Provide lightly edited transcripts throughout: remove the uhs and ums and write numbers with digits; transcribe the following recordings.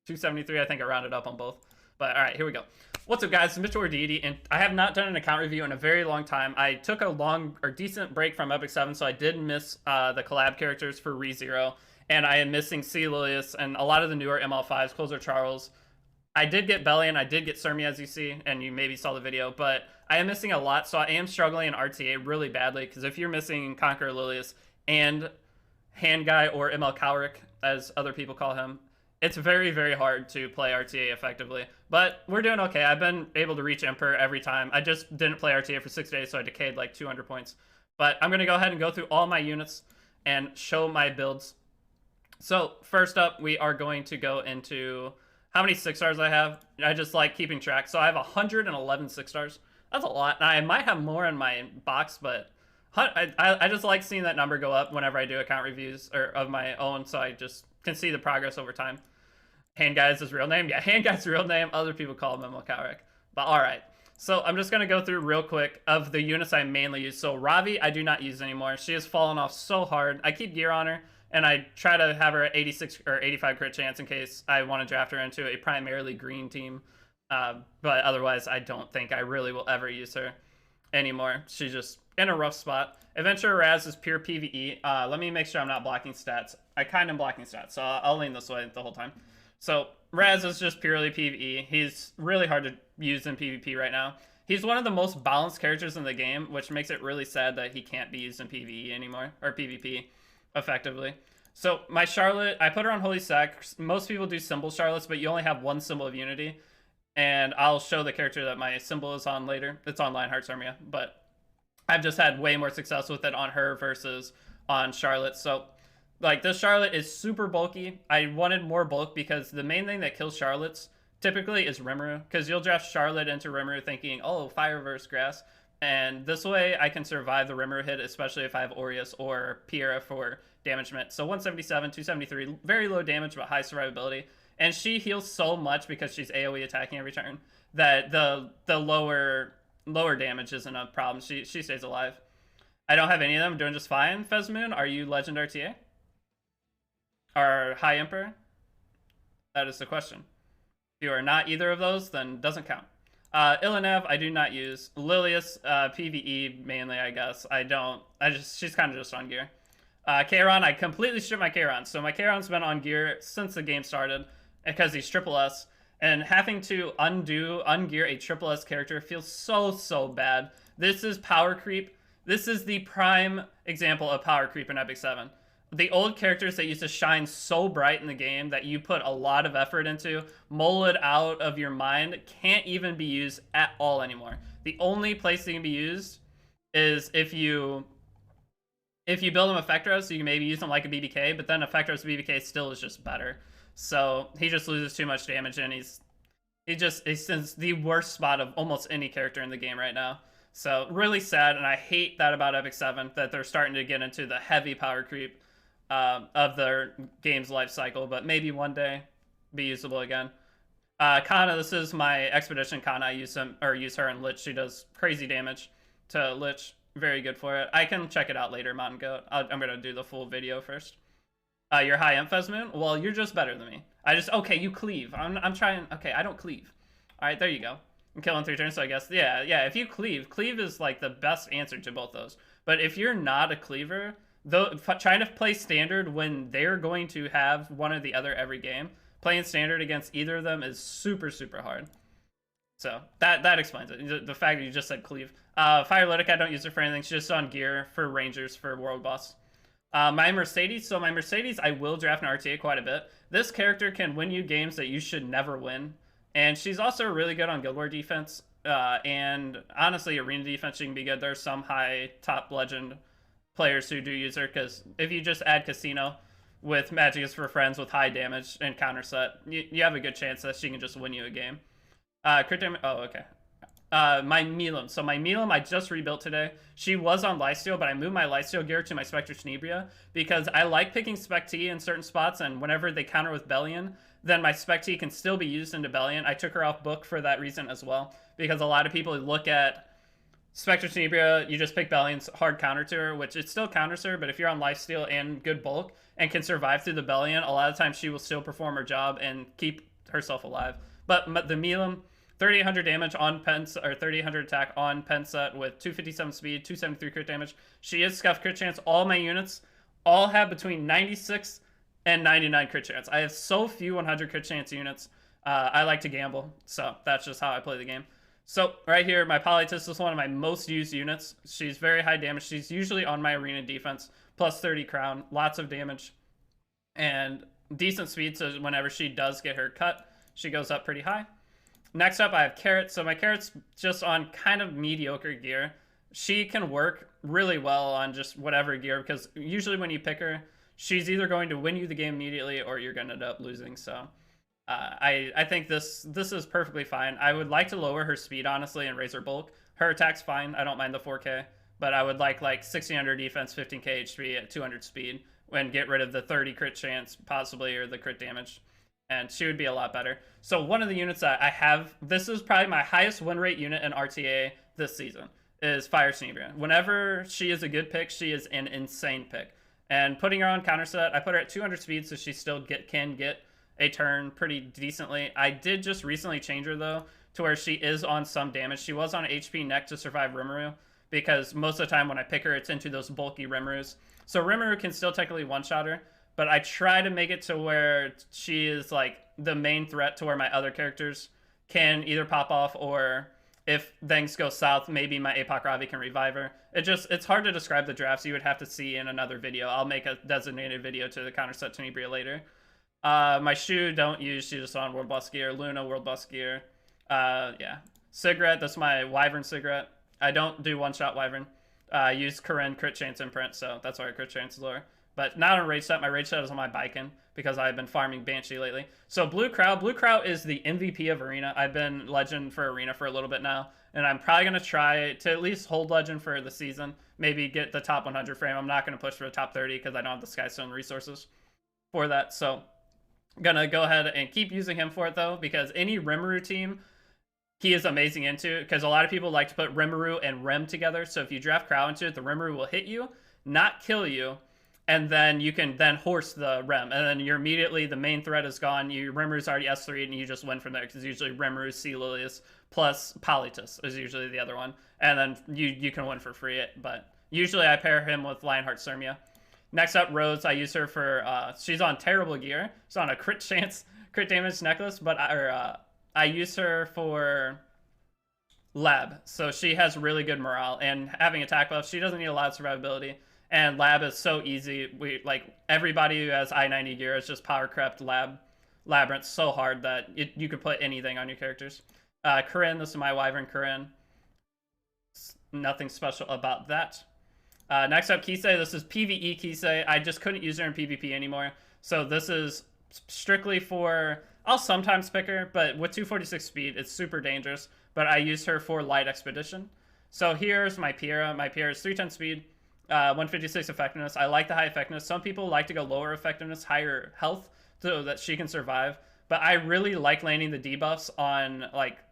273. I think I rounded up on both. But all right, here we go. What's up, guys? It's Mr. Deity, and I have not done an account review in a very long time. I took a long or decent break from Epic 7, so I did miss the collab characters for ReZero, and I am missing C. Lilius and a lot of the newer ML5s, Closer Charles. I did get Belly and I did get Mlcermia, as you see, and you maybe saw the video, but I am missing a lot, so I am struggling in RTA really badly, because if you're missing Conqueror Lilius and Hand Guy, or ML Cowrick, as other people call him, it's very, very hard to play RTA effectively. But we're doing okay. I've been able to reach Emperor every time. I just didn't play RTA for 6 days, so I decayed like 200 points. But I'm going to go ahead and go through all my units and show my builds. So first up, we are going to go into how many 6-stars I have. I just like keeping track. So I have 111 6-stars. That's a lot. I might have more in my box, but I just like seeing that number go up whenever I do account reviews or of my own, so I just can see the progress over time. Hand Guy is his real name. Yeah, Hand Guy's real name. Other people call him Mlcermia. But all right. So I'm just going to go through real quick of the units I mainly use. So Ravi, I do not use anymore. She has fallen off so hard. I keep gear on her, and I try to have her at 86 or 85 crit chance in case I want to draft her into a primarily green team. But otherwise, I don't think I really will ever use her anymore. She's just in a rough spot. Adventurer Raz is pure PvE. Let me make sure I'm not blocking stats. I kind of am blocking stats, so I'll lean this way the whole time. So Raz is just purely PvE. He's really hard to use in PvP right now. He's one of the most balanced characters in the game, which makes it really sad that he can't be used in PvE anymore, or PvP, effectively. So my Charlotte, I put her on Holy Sac. Most people do symbol Charlottes, but you only have one symbol of unity. And I'll show the character that my symbol is on later. It's on Mlcermia, but I've just had way more success with it on her versus on Charlotte. So like, this Charlotte is super bulky. I wanted more bulk because the main thing that kills Charlottes typically is Rimuru, because you'll draft Charlotte into Rimuru thinking, oh, fire versus grass, and this way I can survive the Rimuru hit, especially if I have Aureus or Piara for damagement. So 177, 273, very low damage but high survivability, and she heals so much because she's AoE attacking every turn that the lower damage isn't a problem. She stays alive. I don't have any of them. I'm doing just fine. Fezmoon, are you Legend RTA? Or High Emperor? That is the question. If you are not either of those, then doesn't count. Ilanev, I do not use. Lilius, PvE mainly, I guess. She's kind of just on gear. Kairon, I completely stripped my Kairon. So my Kairon's been on gear since the game started because he's triple S. And having to ungear a triple S character feels so bad. This is power creep. This is the prime example of power creep in Epic 7. The old characters that used to shine so bright in the game that you put a lot of effort into, molded out of your mind, can't even be used at all anymore. The only place they can be used is if you build them Effectros, so you can maybe use them like a BBK, but then Effectros BBK still is just better. So he just loses too much damage, and he's in the worst spot of almost any character in the game right now. So really sad, and I hate that about Epic 7, that they're starting to get into the heavy power creep of their game's life cycle, but maybe one day be usable again. Kana, this is my Expedition Kana. I use her in Lich. She does crazy damage to Lich. Very good for it. I can check it out later, Mountain Goat. I'm gonna do the full video first. Your high Emp Fezmoon? Well, you're just better than me. Okay, you cleave. I'm trying. Okay, I don't cleave. All right, there you go. I'm killing 3 turns, so I guess yeah. If you cleave is like the best answer to both those. But if you're not a cleaver, though, trying to play standard when they're going to have one or the other every game, playing standard against either of them is super hard. So that explains it. The fact that you just said cleave. Firelytic, I don't use her for anything. She's just on gear for Rangers for World Boss. My Mercedes, so my Mercedes I will draft in RTA quite a bit. This character can win you games that you should never win. And she's also really good on Guild War defense. And honestly, arena defense she can be good. There's some high top legend players who do use her, because if you just add Casino with Magic is for Friends with high damage and counter set, you have a good chance that she can just win you a game. Crit damage, oh, okay. My Milim. So my Milim I just rebuilt today. She was on Lifesteal, but I moved my Lifesteal gear to my Spectre Tenebria because I like picking Spec T in certain spots, and whenever they counter with Bellion, then my Spec T can still be used into Bellion. I took her off book for that reason as well, because a lot of people look at Spectre Tenebria, you just pick Bellion's hard counter to her, which it still counters her, but if you're on Lifesteal and good bulk and can survive through the Bellion, a lot of times she will still perform her job and keep herself alive. But the Milam, 3,800 damage on Pens, or 3,800 attack on pen set with 257 speed, 273 crit damage. She is scuff crit chance. All my units all have between 96 and 99 crit chance. I have so few 100 crit chance units. I like to gamble, so that's just how I play the game. So right here, my Polytus is one of my most used units. She's very high damage. She's usually on my arena defense, plus 30 crown, lots of damage, and decent speed, so whenever she does get her cut, she goes up pretty high. Next up, I have Carrot. So my Carrot's just on kind of mediocre gear. She can work really well on just whatever gear, because usually when you pick her, she's either going to win you the game immediately or you're going to end up losing. So I think this is perfectly fine. I would like to lower her speed, honestly, and raise her bulk. Her attack's fine. I don't mind the 4K, but I would like 1600 defense, 15k HP at 200 speed, and get rid of the 30 crit chance, possibly, or the crit damage. And she would be a lot better. So one of the units that I have, this is probably my highest win rate unit in RTA this season, is Mlcermia. Whenever she is a good pick, she is an insane pick. And putting her on counter set, I put her at 200 speed, so she still can get a turn pretty decently. I did just recently change her, though, to where she is on some damage. She was on HP neck to survive Rimuru, because most of the time when I pick her, it's into those bulky Rimurus. So Rimuru can still technically one-shot her, but I try to make it to where she is like the main threat, to where my other characters can either pop off, or if things go south, maybe my Apoc Ravi can revive her. It's hard to describe the drafts. You would have to see in another video. I'll make a designated video to the counter set Tenebria later. My Shu, don't use. She's just on World Boss gear. Luna, World Boss gear. Yeah. Cigarette, that's my Wyvern Cigarette. I don't do one-shot Wyvern. I use Corinne crit chance imprint, so that's why her crit chance is lower. But not on rage set. My rage set is on my Baiken, because I've been farming Banshee lately. So Blue Crow is the MVP of Arena. I've been Legend for Arena for a little bit now, and I'm probably going to try to at least hold Legend for the season. Maybe get the top 100 frame. I'm not going to push for the top 30 because I don't have the Skystone resources for that. So I'm going to go ahead and keep using him for it, though, because any Rimuru team, he is amazing into, because a lot of people like to put Rimuru and Rem together. So if you draft Crow into it, the Rimuru will hit you, not kill you, and then you can then horse the Rem, and then you're immediately, the main threat is gone. Rimuru's already S3, and you just win from there, because usually Rimuru, Sea Lilius, plus Polytus is usually the other one, and then you can win for free. But usually I pair him with Mlcermia. Next up, Rhodes. I use her for, she's on terrible gear. She's on a crit damage necklace, but I use her for Lab. So she has really good morale, and having attack buff, she doesn't need a lot of survivability. And Lab is so easy. Everybody who has I-90 gear is just power crept Labyrinth so hard that you could put anything on your characters. Corinne, this is my Wyvern Corinne. Nothing special about that. Next up, Kisei. This is PvE Kisei. I just couldn't use her in PvP anymore. So this is strictly for, I'll sometimes pick her, but with 246 speed, it's super dangerous. But I use her for Light Expedition. So here's my Piara. My Piara is 310 speed. 156 effectiveness. I like the high effectiveness. Some people like to go lower effectiveness, higher health, so that she can survive. But I really like landing the debuffs on,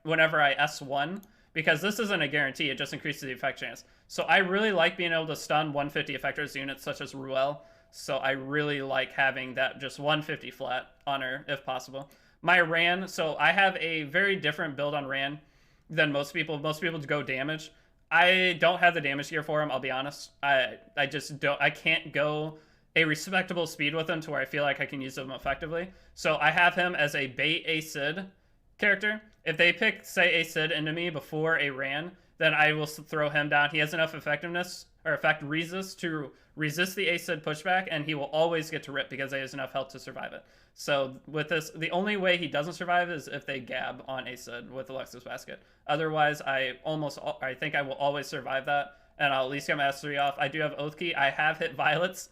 whenever I S1, because this isn't a guarantee. It just increases the effect chance. So I really like being able to stun 150 effectors units such as Ruel. So I really like having that just 150 flat on her if possible. My Ran, so I have a very different build on Ran than most people. Most people go damage. I don't have the damage gear for him, I'll be honest. I just don't, I can't go a respectable speed with him to where I feel like I can use him effectively. So I have him as a bait Acid character. If they pick, say, Acid into me before a Ran, then I will throw him down. He has enough effectiveness, or effect resist, to resist the Acid pushback, and he will always get to rip because he has enough health to survive it. So with this, the only way he doesn't survive is if they gab on Acid with Alexis Basket. Otherwise, I think I will always survive that, and I'll at least get my S3 off. I do have Oath Key. I have hit Violets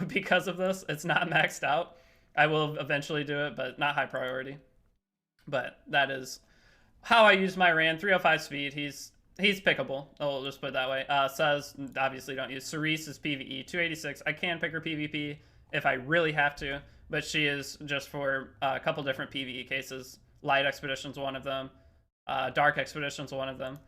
because of this. It's not maxed out. I will eventually do it, but not high priority. But that is how I use my Ran. 305 speed. He's pickable. I'll just put it that way. Says, obviously don't use. Cerise is PvE. 286. I can pick her PvP if I really have to, but she is just for a couple different PvE cases. Light Expedition's one of them. Dark Expedition's one of them.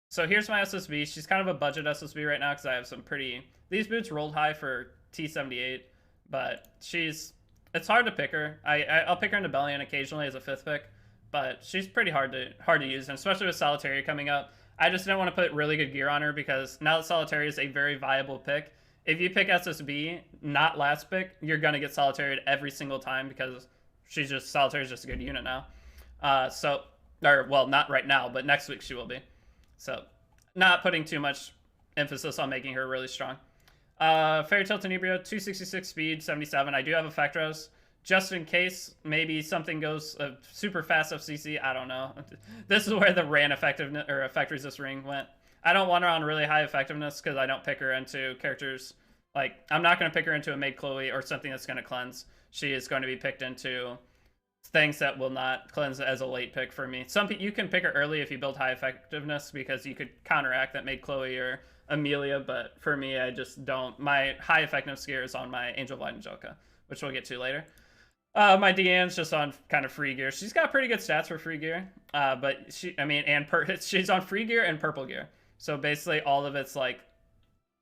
So here's my SSB. She's kind of a budget SSB right now because I have some pretty... These boots rolled high for T78, but it's it's hard to pick her. I'll pick her into Bellion occasionally as a 5th pick, but she's pretty hard to use, and especially with Solitaria coming up. I just didn't want to put really good gear on her because now that Solitaria is a very viable pick, if you pick SSB, not last pick, you're gonna get Solitaria every single time because Solitaria is just a good unit now. Well, not right now, but next week she will be. So, not putting too much emphasis on making her really strong. Fairy Tale Tenebria, 266 speed, 77. I do have Effectros. Just in case maybe something goes super fast FCC, I don't know. This is where the ran effectiveness or effect resist ring went. I don't want her on really high effectiveness because I don't pick her into characters like I'm not going to pick her into a Maid Chloe or something that's going to cleanse. She is going to be picked into things that will not cleanse as a late pick for me. You can pick her early if you build high effectiveness because you could counteract that Maid Chloe or Amelia, but for me, I just don't. My high effectiveness gear is on my Angel of Light Angelica, which we'll get to later. My Deanne's just on kind of free gear. She's got pretty good stats for free gear, but she's on free gear and purple gear. So basically, all of it's like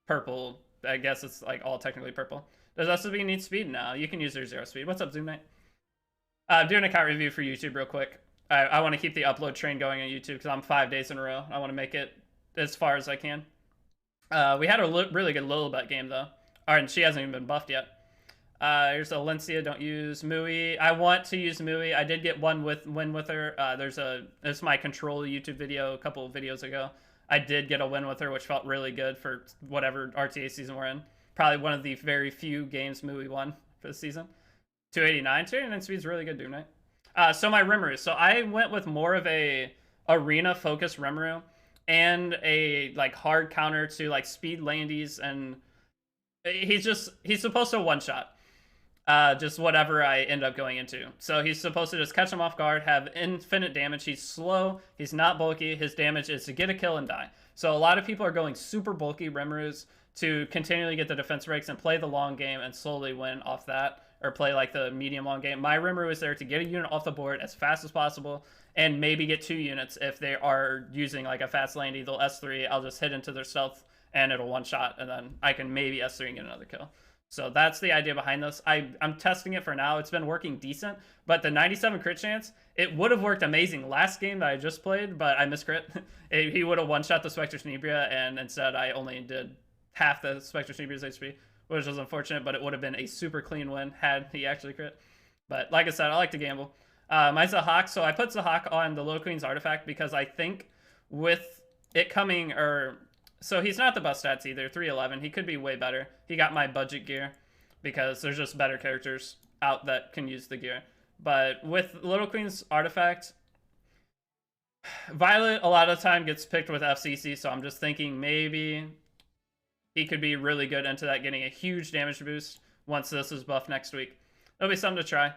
purple. I guess it's like all technically purple. Does SSB need speed? No, you can use their 0 speed. What's up, Zoom Knight? Doing an account review for YouTube real quick. I want to keep the upload train going on YouTube because I'm 5 days in a row. I want to make it as far as I can. We had a really good Lilibet game though. And she hasn't even been buffed yet. Here's Alencia, don't use Mui. I want to use Mui. I did get one win with her. This is my control YouTube video a couple of videos ago. I did get a win with her, which felt really good for whatever RTA season we're in. Probably one of the very few games Mui won for the season. 289 speed is really good, Doom Knight. So my Rimuru. So I went with more of a arena-focused Rimuru and a like hard counter to like speed Landys, and he's supposed to one-shot. Just whatever I end up going into. So he's supposed to just catch him off guard, have infinite damage. He's slow. He's not bulky. His damage is to get a kill and die. So a lot of people are going super bulky Rimurus to continually get the defense breaks and play the long game and slowly win off that, or play like the medium long game. My Rimuru is there to get a unit off the board as fast as possible and maybe get 2 units if they are using like a fast Landy. They'll S3. I'll just hit into their stealth and it'll one-shot, and then I can maybe S3 and get another kill. So that's the idea behind this. I'm testing it for now. It's been working decent, but the 97 crit chance, it would have worked amazing last game that I just played, but I miscrit. He would have one-shot the Spectre Tenebria, and instead I only did half the Spectre Tenebria's HP, which was unfortunate, but it would have been a super clean win had he actually crit. But like I said, I like to gamble. My Zahak, so I put Zahak on the Little Queen's artifact because I think with it coming, so he's not the best stats either, 311. He could be way better. He got my budget gear because there's just better characters out that can use the gear. But with Little Queen's artifact, Violet a lot of the time gets picked with FCC, so I'm just thinking maybe he could be really good into that, getting a huge damage boost once this is buffed next week. It'll be something to try.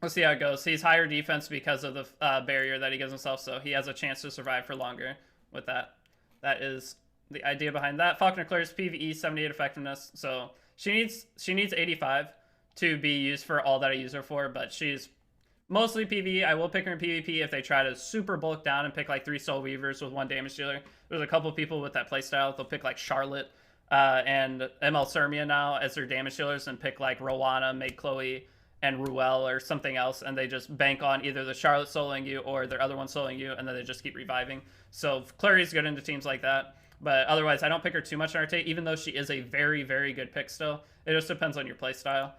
We'll see how it goes. He's higher defense because of the barrier that he gives himself, so he has a chance to survive for longer with that. That is the idea behind that. Falconer clears PvE 78 effectiveness, so she needs 85 to be used for all that I use her for, but she's mostly PvE. I will pick her in PvP if they try to super bulk down and pick like 3 Soul Weavers with 1 damage dealer. There's a couple people with that playstyle. They'll pick like Charlotte and Mlcermia now as their damage dealers and pick like Rowana, Maid Chloe, and Ruel or something else, and they just bank on either the Charlotte soloing you or their other one soloing you, and then they just keep reviving. So Clary's good into teams like that. But otherwise, I don't pick her too much in RT, even though she is a very, very good pick still. It just depends on your playstyle.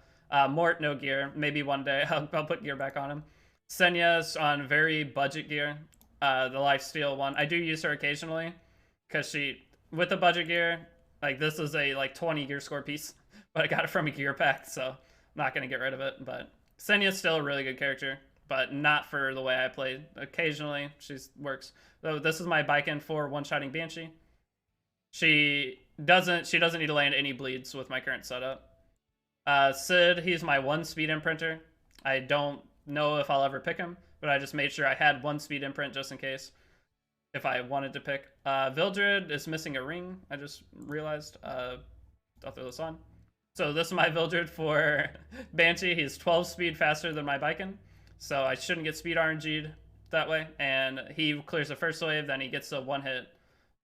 Mort, no gear. Maybe one day I'll put gear back on him. Senya's on very budget gear. The lifesteal one. I do use her occasionally because with the budget gear, like this is a like 20 gear score piece, but I got it from a gear pack, so I'm not going to get rid of it. But Senya's still a really good character, but not for the way I played. Occasionally, she works. So this is my Baiken for one-shotting Banshee. She doesn't need to land any bleeds with my current setup. Sid, he's my 1 speed imprinter. I don't know if I'll ever pick him, but I just made sure I had 1 speed imprint just in case if I wanted to pick. Vildred is missing a ring. I just realized. I'll throw this on. So this is my Vildred for Banshee. He's 12 speed faster than my Baiken, so I shouldn't get speed RNG'd that way. And he clears the first wave, then he gets a 1-hit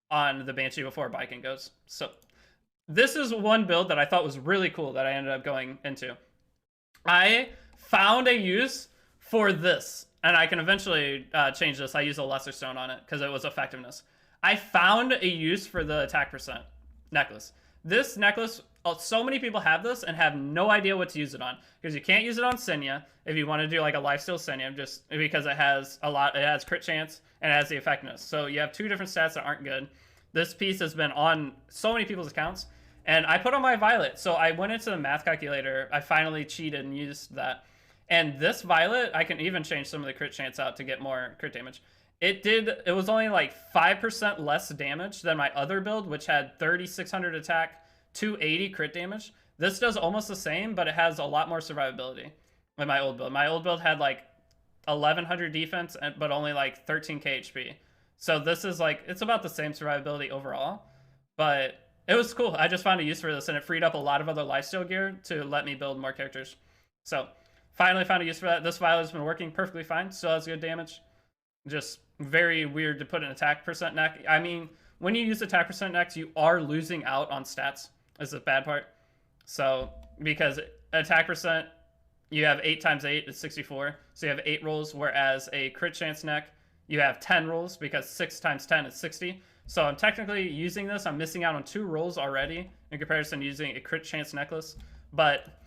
on the Banshee before Baiken goes. So this is one build that I thought was really cool that I ended up going into. I found a use for this, and I can eventually change this. I use a lesser stone on it because it was effectiveness. I found a use for the attack percent necklace. This necklace, so many people have this and have no idea what to use it on, because you can't use it on Senya if you want to do like a lifesteal Senya, just because it has it has crit chance and it has the effectiveness. So you have two different stats that aren't good. This piece has been on so many people's accounts, and I put on my Violet. So I went into the math calculator. I finally cheated and used that. And this Violet, I can even change some of the crit chance out to get more crit damage. It was only like 5% less damage than my other build, which had 3,600 attack, 280 crit damage. This does almost the same, but it has a lot more survivability than my old build. My old build had like 1,100 defense, but only like 13k HP. So this is like, it's about the same survivability overall, but it was cool. I just found a use for this, and it freed up a lot of other lifesteal gear to let me build more characters. So finally found a use for that. This Violet has been working perfectly fine. Still has good damage. Just very weird to put an attack percent neck. I mean, when you use attack percent necks, you are losing out on stats. Is the bad part. So because attack percent, you have 8 times 8 is 64. So you have 8 rolls, whereas a crit chance neck, you have 10 rolls because 6 times 10 is 60. So I'm technically using this. I'm missing out on 2 rolls already in comparison to using a crit chance necklace. But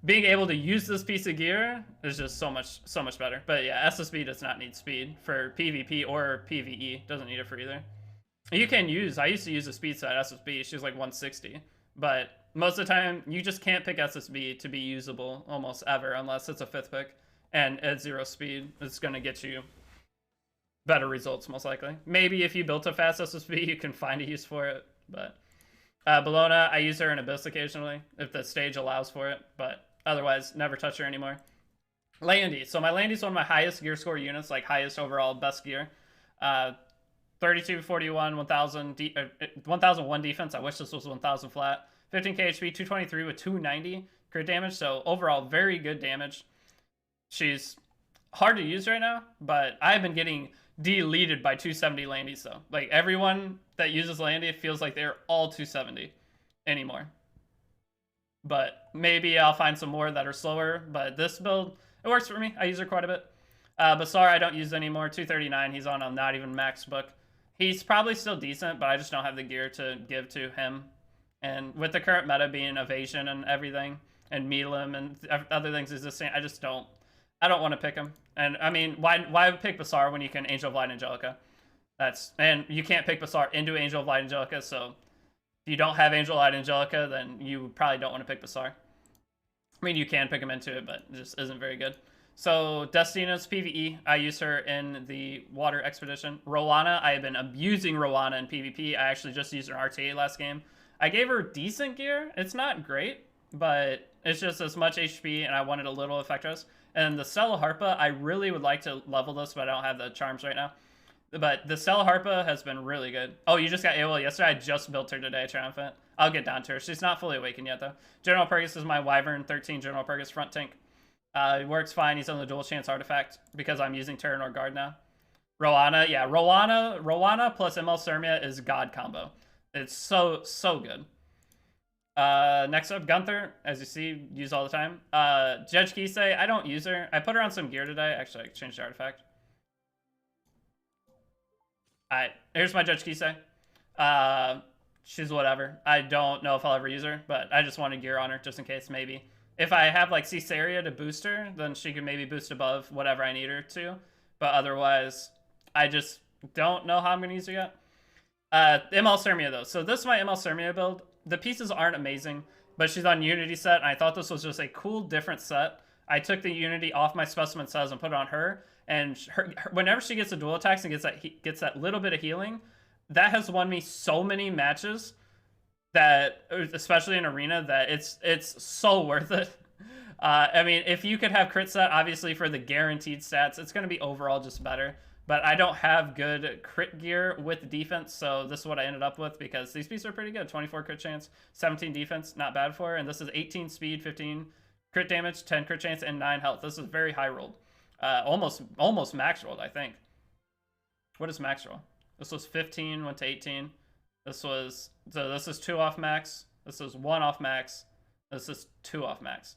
being able to use this piece of gear is just so much better. But yeah, SSB does not need speed for PvP or PvE. Doesn't need it for either. You can use, I used to use a speed set SSB. She was like 160. But most of the time, you just can't pick SSB to be usable almost ever unless it's a 5th pick. And at 0 speed, it's going to get you better results, most likely. Maybe if you built a fast SSB, you can find a use for it. But Bellona, I use her in Abyss occasionally if the stage allows for it. But otherwise, never touch her anymore. Landy. So my Landy's one of my highest gear score units, like highest overall best gear. 32, 41, 1001 defense. I wish this was 1000 flat. 15k HP, 223 with 290 crit damage. So overall, very good damage. She's hard to use right now, but I've been getting deleted by 270 Landys though. Like everyone that uses Landy feels like they're all 270 anymore. But maybe I'll find some more that are slower. But this build, it works for me. I use her quite a bit. Basar, I don't use anymore. 239. He's on a not even max book. He's probably still decent, but I just don't have the gear to give to him. And with the current meta being evasion and everything, and Mealum and other things existing, I just don't. I don't want to pick him. And I mean, why pick Basar when you can Angel of Light Angelica? And you can't pick Basar into Angel of Light Angelica, so if you don't have Angel of Light Angelica, then you probably don't want to pick Basar. I mean, you can pick him into it, but it just isn't very good. So Destina's PvE, I use her in the Water Expedition. Rowana, I have been abusing Rowana in PvP. I actually just used her in RTA last game. I gave her decent gear. It's not great, but it's just as much HP, and I wanted a little effectiveness. And the Stella Harpa, I really would like to level this, but I don't have the charms right now. But the Stella Harpa has been really good. Oh, you just got AOL yesterday? I just built her today, Triumphant. I'll get down to her. She's not fully awakened yet, though. General Purgus is my Wyvern 13 General Purgus front tank. It works fine. He's on the dual chance artifact because I'm using Terranor Guard now. Rowana, yeah, Rowana plus Mlcermia is God combo. It's so good. Next up, Gunther, as you see, use all the time. Judge Kisei, I don't use her. I put her on some gear today. Actually, I changed the artifact. Alright, here's my Judge Kisei. She's whatever. I don't know if I'll ever use her, but I just wanted gear on her just in case, maybe. If I have like Caesarea to boost her, then she can maybe boost above whatever I need her to. But otherwise, I just don't know how I'm going to use her yet. Mlcermia though. So this is my Mlcermia build. The pieces aren't amazing, but she's on Unity set, and I thought this was just a cool, different set. I took the Unity off my specimen cells and put it on her, and whenever she gets a dual attacks and gets that little bit of healing, that has won me so many matches. That, especially in arena, that it's so worth it. I mean, if you could have crit set, obviously for the guaranteed stats, it's going to be overall just better. But I don't have good crit gear with defense, so this is what I ended up with because these pieces are pretty good. 24 crit chance, 17 defense, not bad for her. And this is 18 speed, 15 crit damage, 10 crit chance, and 9 health. This is very high rolled. Almost max rolled, I think. What is max roll? This was 15, went to 18. This is 2 off max. This is 1 off max. This is 2 off max.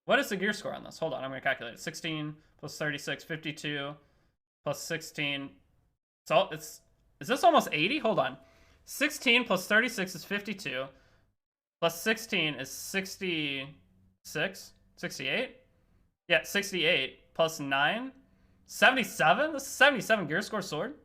What is the gear score on this? Hold on, I'm going to calculate it. 16 plus 36, 52 plus 16. So is this almost 80? Hold on. 16 plus 36 is 52. Plus 16 is 66? 68? Yeah, 68 plus 9. 77? This is 77 gear score sword?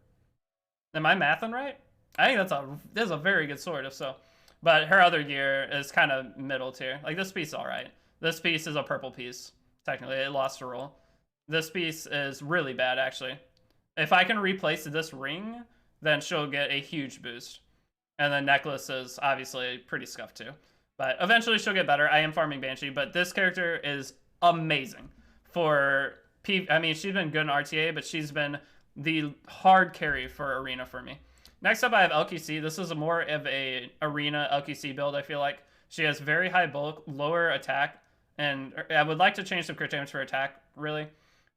Am I mathing right? I think that's a very good sword, if so. But her other gear is kind of middle tier. Like, this piece is alright. This piece is a purple piece. Technically, it lost a roll. This piece is really bad, actually. If I can replace this ring, then she'll get a huge boost. And the necklace is obviously pretty scuffed too. But eventually she'll get better. I am farming Banshee, but this character is amazing. I mean, she's been good in RTA, but she's been the hard carry for Arena for me. Next up, I have LQC. This is more of a Arena LQC build, I feel like. She has very high bulk, lower attack, and I would like to change some crit damage for attack, really.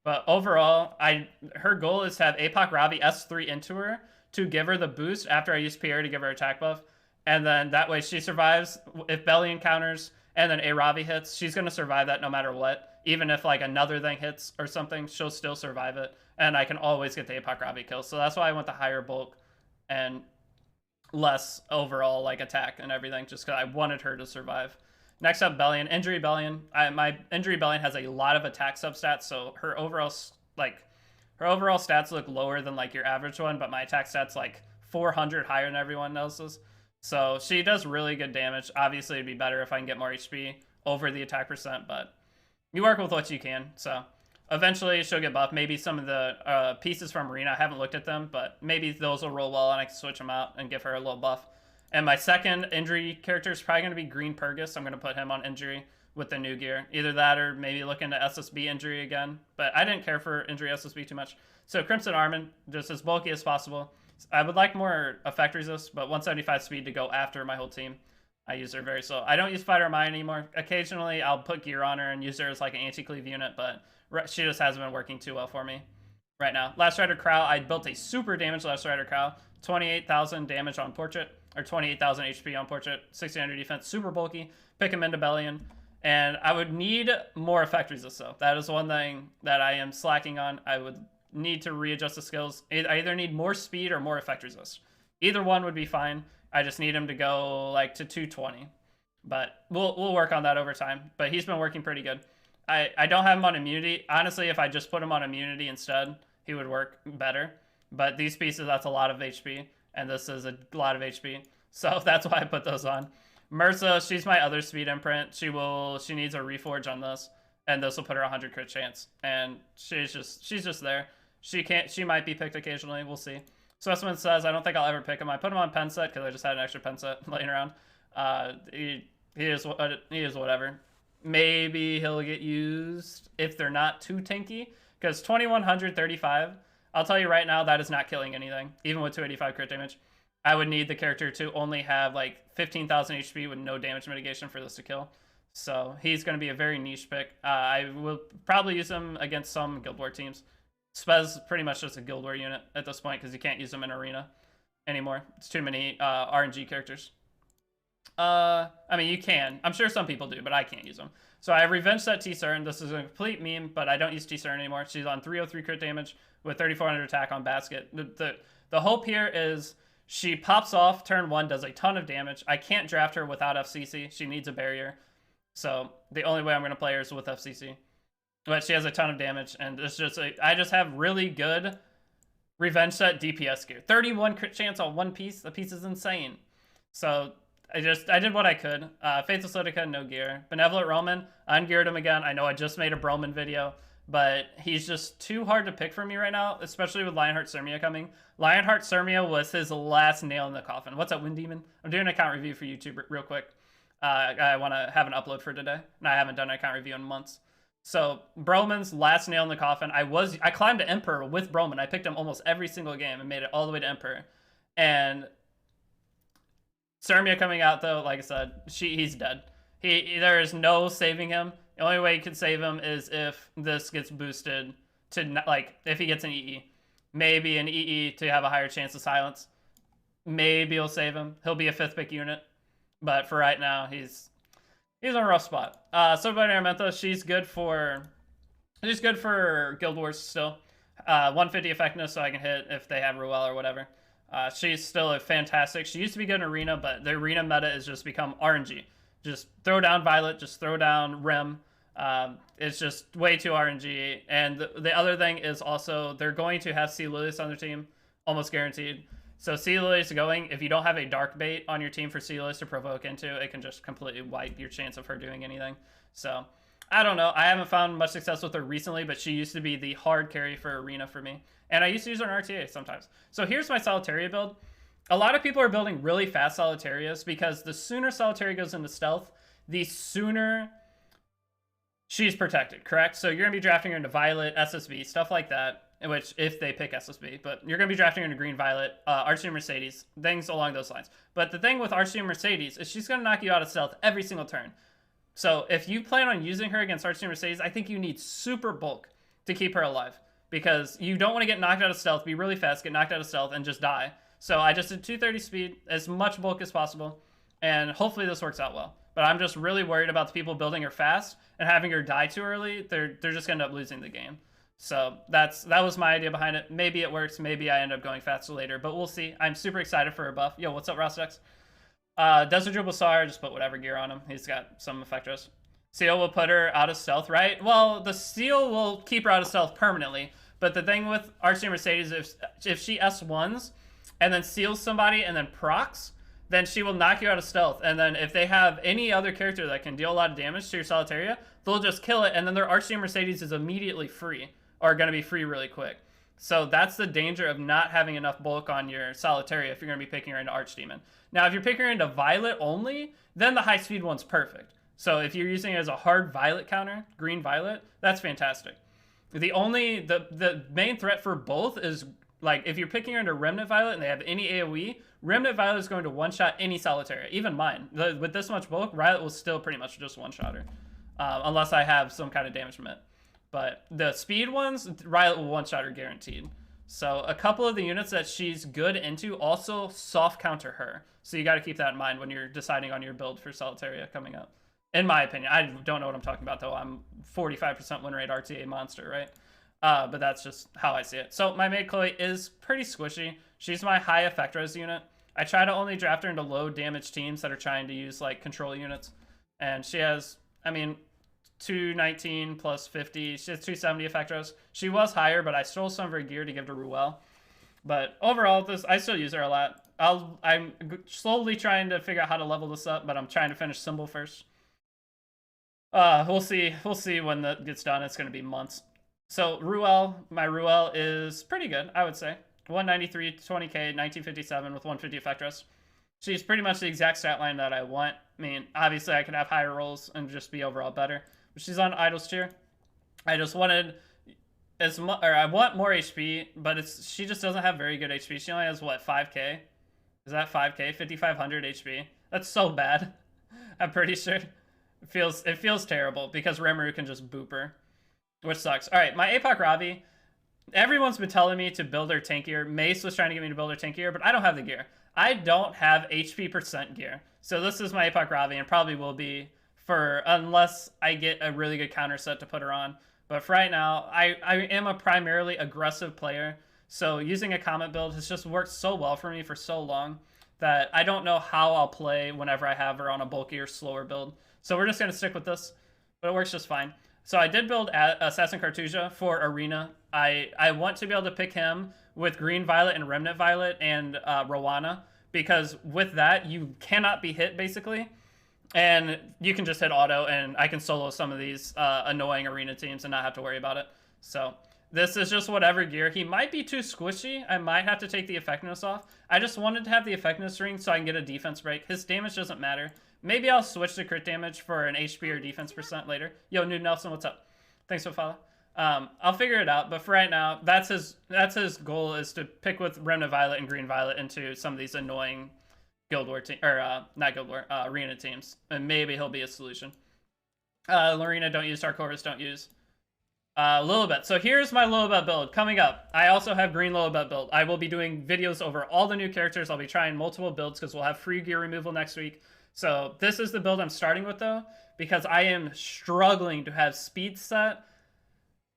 But overall, her goal is to have APOC Ravi S3 into her to give her the boost after I use Piara to give her attack buff. And then that way she survives. If Belly encounters and then a Ravi hits, she's going to survive that no matter what. Even if like another thing hits or something, she'll still survive it. And I can always get the APOC Ravi kill. So that's why I went the higher bulk and less overall like attack and everything, just because I wanted her to survive. Next up, Bellion. Injury Bellion. My Injury Bellion has a lot of attack substats, so her overall stats look lower than like your average one, but my attack stats like 400 higher than everyone else's. So she does really good damage. Obviously, it'd be better if I can get more HP over the attack percent, but you work with what you can. So eventually she'll get buffed. Maybe some of the pieces from Arena, I haven't looked at them, but maybe those will roll well and I can switch them out and give her a little buff. And my second injury character is probably going to be Green Purgus. I'm going to put him on injury with the new gear. Either that or maybe look into SSB injury again. But I didn't care for injury SSB too much. So Crimson Armin, just as bulky as possible. I would like more effect resist, but 175 speed to go after my whole team. I use her very slow. I don't use Fighter Mine anymore. Occasionally, I'll put gear on her and use her as like an anti-cleave unit, but she just hasn't been working too well for me right now. Last Rider Crow, I built a super damage Last Rider Crow. 28,000 damage on Portrait, or 28,000 HP on Portrait, 1600 defense, super bulky. Pick him into Bellion. And I would need more effect resist, though. That is one thing that I am slacking on. I would need to readjust the skills. I either need more speed or more effect resist. Either one would be fine. I just need him to go like to 220. But we'll work on that over time. But he's been working pretty good. I don't have him on immunity. Honestly, if I just put him on immunity instead, he would work better. But these pieces, that's a lot of HP. And this is a lot of HP. So that's why I put those on. Mlcermia, she's my other speed imprint. She needs a reforge on this. And this will put her 100 crit chance. And she's just there. She might be picked occasionally. We'll see. Sussman says, I don't think I'll ever pick him. I put him on pen set because I just had an extra pen set laying around. He is whatever. Maybe he'll get used if they're not too tanky. Because 2135, I'll tell you right now, that is not killing anything. Even with 285 crit damage. I would need the character to only have like 15,000 HP with no damage mitigation for this to kill. So he's going to be a very niche pick. I will probably use him against some Guild War teams. Spez pretty much just a Guild War unit at this point because you can't use them in Arena anymore. It's too many RNG characters. I mean, you can. I'm sure some people do, but I can't use them. So I have Revenge Set T-Cern. This is a complete meme, but I don't use T-Cern anymore. She's on 303 crit damage with 3,400 attack on basket. The hope here is she pops off turn 1, does a ton of damage. I can't draft her without FCC. She needs a barrier. So the only way I'm going to play her is with FCC. But she has a ton of damage, and it's just I just have really good Revenge Set DPS gear. 31 crit chance on one piece. The piece is insane. So I did what I could. Faithless Litica, no gear. Benevolent Roman, ungeared him again. I know I just made a Broman video, but he's just too hard to pick for me right now, especially with Lionheart Mlcermia coming. Lionheart Mlcermia was his last nail in the coffin. What's up, Wind Demon? I'm doing an account review for YouTube real quick. I want to have an upload for today, and I haven't done an account review in months. So Broman's last nail in the coffin. I climbed to Emperor with Broman. I picked him almost every single game and made it all the way to Emperor. And Mlcermia coming out though, like I said, he's dead. There is no saving him. The only way you can save him is if this gets boosted to like if he gets an EE. Maybe an EE to have a higher chance of silence. Maybe he'll save him. He'll be a 5th pick unit. But for right now, he's He's in a rough spot. Silver Aramantha, she's good for Guild Wars still. 150 effectiveness, so I can hit if they have Ruel or whatever. She's still a fantastic. She used to be good in Arena, but the Arena meta has just become RNG. Just throw down Violet, just throw down Rim. It's just way too RNG. And the other thing is also they're going to have Sea Lilies on their team, almost guaranteed. So Sea Lilies going, if you don't have a Dark Bait on your team for Sea Lilies to provoke into, it can just completely wipe your chance of her doing anything. So I don't know. I haven't found much success with her recently, but she used to be the hard carry for Arena for me. And I used to use her in RTA sometimes. So here's my Solitaria build. A lot of people are building really fast Solitarias because the sooner Solitaria goes into stealth, the sooner she's protected, correct? So you're going to be drafting her into Violet, SSB, stuff like that, which if they pick SSB, but you're going to be drafting her into Green Violet, Archie Mercedes, things along those lines. But the thing with Archie Mercedes is she's going to knock you out of stealth every single turn. So if you plan on using her against Archie Mercedes, I think you need super bulk to keep her alive because you don't want to get knocked out of stealth, be really fast, get knocked out of stealth, and just die. So I just did 230 speed, as much bulk as possible, and hopefully this works out well. But I'm just really worried about the people building her fast and having her die too early. They're just going to end up losing the game. So that was my idea behind it. Maybe it works. Maybe I end up going faster later, but we'll see. I'm super excited for her buff. Yo, what's up, Rostex? Desert Bulbasaur, just put whatever gear on him. He's got some effectors. Seal will put her out of stealth, right? Well, the Seal will keep her out of stealth permanently. But the thing with Archie Mercedes, if she S1s and then seals somebody and then procs, then she will knock you out of stealth. And then if they have any other character that can deal a lot of damage to your Solitaria, they'll just kill it. And then their Archie Mercedes is immediately free, or going to be free really quick. So that's the danger of not having enough bulk on your Solitaria if you're going to be picking her into Archdemon. Now, if you're picking her into Violet only, then the high speed one's perfect. So if you're using it as a hard Violet counter, Green Violet, that's fantastic. The main threat for both is, like, if you're picking her into Remnant Violet and they have any AoE, Remnant Violet is going to one-shot any Solitaria, even mine. With this much bulk, Violet will still pretty much just one-shot her, unless I have some kind of damage mitt. But the speed ones, Violet will one-shot her guaranteed. So a couple of the units that she's good into also soft counter her. So you got to keep that in mind when you're deciding on your build for Solitaria coming up. In my opinion, I don't know what I'm talking about though. I'm 45% win rate RTA monster, right? But that's just how I see it. So my maid Chloe is pretty squishy. She's my high effect res unit. I try to only draft her into low damage teams that are trying to use like control units. And she has, I mean, 219 plus 50. She has 270 effect res. She was higher, but I stole some of her gear to give to Ruel. But overall, I still use her a lot. I'm slowly trying to figure out how to level this up, but I'm trying to finish Symbol first. We'll see. We'll see when that gets done. It's going to be months. So Ruel, my Ruel is pretty good, I would say. 193, 20k, 1957 with 150 effect res. She's pretty much the exact stat line that I want. I mean, obviously I could have higher rolls and just be overall better. But she's on Idol's tier. I just wanted I want more HP, but she just doesn't have very good HP. She only has what, 5k? Is that 5k? 5500 HP. That's so bad. I'm pretty sure. It feels terrible because Rimuru can just boop her, which sucks. All right, my Apoc Ravi. Everyone's been telling me to build her tankier. Mace was trying to get me to build her tankier, but I don't have the gear. I don't have HP percent gear. So this is my Apoc Ravi and probably will be unless I get a really good counter set to put her on. But for right now, I am a primarily aggressive player. So using a Comet build has just worked so well for me for so long that I don't know how I'll play whenever I have her on a bulkier, slower build. So we're just going to stick with this, but it works just fine. So I did build Assassin Cartusia for Arena. I want to be able to pick him with Green Violet and Remnant Violet and Rowana, because with that, you cannot be hit, basically. And you can just hit auto, and I can solo some of these annoying Arena teams and not have to worry about it. So this is just whatever gear. He might be too squishy. I might have to take the effectiveness off. I just wanted to have the effectiveness ring so I can get a defense break. His damage doesn't matter. Maybe I'll switch to crit damage for an HP or defense percent later. Yo, New Nelson, what's up? Thanks for follow. I'll figure it out, but for right now, that's his goal, is to pick with Remnant Violet and Green Violet into some of these annoying Guild War not Guild War, Arena teams, and maybe he'll be a solution. Lorena, don't use. Dark Horus, don't use. Lilibet. So here's my Lilibet build coming up. I also have Green Lilibet build. I will be doing videos over all the new characters. I'll be trying multiple builds because we'll have free gear removal next week. So this is the build I'm starting with though, because I am struggling to have speed set,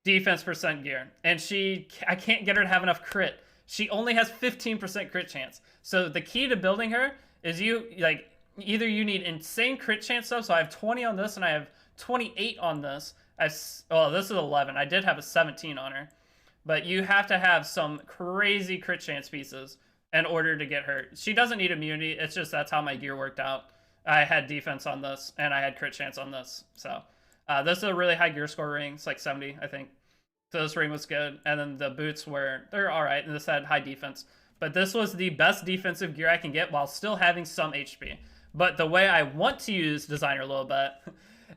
defense percent gear, and I can't get her to have enough crit. She only has 15% crit chance. So the key to building her is either you need insane crit chance stuff. So I have 20 on this and I have 28 on this. Well, this is 11. I did have a 17 on her, but you have to have some crazy crit chance pieces in order to get her. She doesn't need immunity. It's just that's how my gear worked out. I had defense on this and I had crit chance on this. So this is a really high gear score ring. It's like 70, I think. So this ring was good. And then the boots they're all right. And this had high defense. But this was the best defensive gear I can get while still having some HP. But the way I want to use Designer Lilibet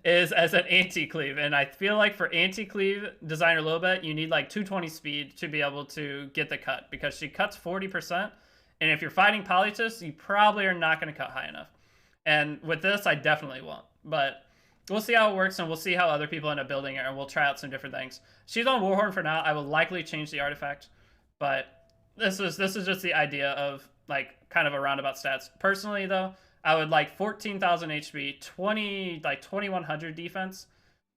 is as an anti-cleave. And I feel like for anti-cleave Designer Lilibet, you need like 220 speed to be able to get the cut. Because she cuts 40%. And if you're fighting Polytus, you probably are not going to cut high enough. And with this, I definitely won't. But we'll see how it works, and we'll see how other people end up building it, and we'll try out some different things. She's on Warhorn for now. I will likely change the artifact. But this is just the idea of like kind of a roundabout stats. Personally though, I would like 14,000 HP, 2100 defense,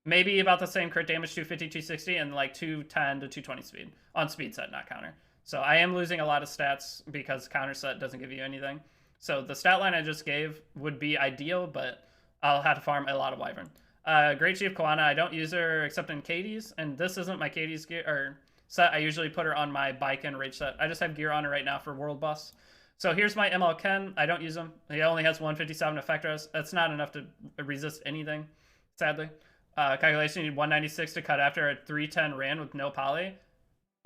maybe about the same crit damage, 250, 260, and like 210 to 220 speed on speed set, not counter. So I am losing a lot of stats because counter set doesn't give you anything. So the stat line I just gave would be ideal, but I'll have to farm a lot of Wyvern. Great Chief Koana, I don't use her except in Katie's, and this isn't my Katie's gear or set. I usually put her on my bike and rage set. I just have gear on her right now for World Boss. So here's my ML Ken. I don't use him. He only has 157 effect res. That's not enough to resist anything, sadly. Calculation, you need 196 to cut after a 310 ran with no poly.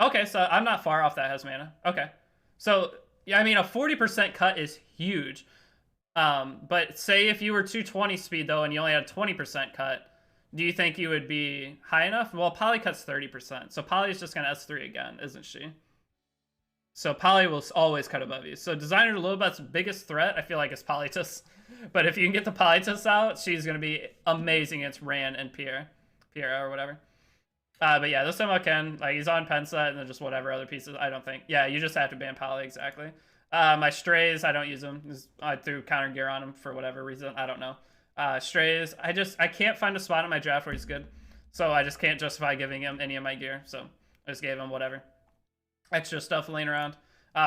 Okay, so I'm not far off that has mana. Okay. So, yeah, I mean, a 40% cut is huge. But say if you were 220 speed, though, and you only had 20% cut, do you think you would be high enough? Well, Poly cuts 30%. So Poly's just going to S3 again, isn't she? So Poly will always cut above you. So Designer Lilibet's biggest threat, I feel like, is Polytus. But if you can get the Polytus out, she's going to be amazing against Ran and Piara or whatever. But yeah, this time I can. Like, he's on Pensa and then just whatever other pieces, I don't think. Yeah, you just have to ban Poly, exactly. My Strays, I don't use them. I threw counter gear on him for whatever reason. I don't know. Strays, I can't find a spot in my draft where he's good. So I just can't justify giving him any of my gear. So I just gave him whatever. Extra stuff laying around.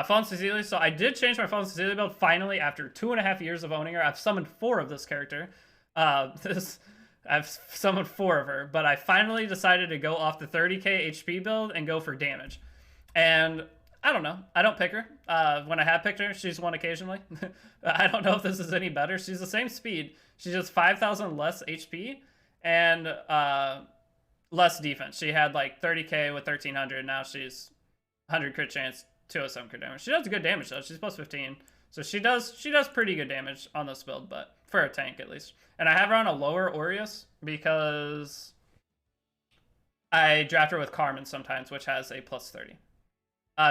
Fallen Cecilia. So I did change my Fallen Cecilia build finally after 2.5 years of owning her. I've summoned 4 of this character. I've summoned 4 of her, but I finally decided to go off the 30k HP build and go for damage. And I don't know. I don't pick her. When I have picked her, she's won occasionally. I don't know if this is any better. She's the same speed. She's just 5,000 less HP and less defense. She had like 30k with 1,300. Now she's 100 crit chance, 207 crit damage. She does good damage though. She's plus 15. So she does pretty good damage on this build, but for a tank at least. And I have her on a lower Aureus because I draft her with Carmen sometimes, which has a plus 30.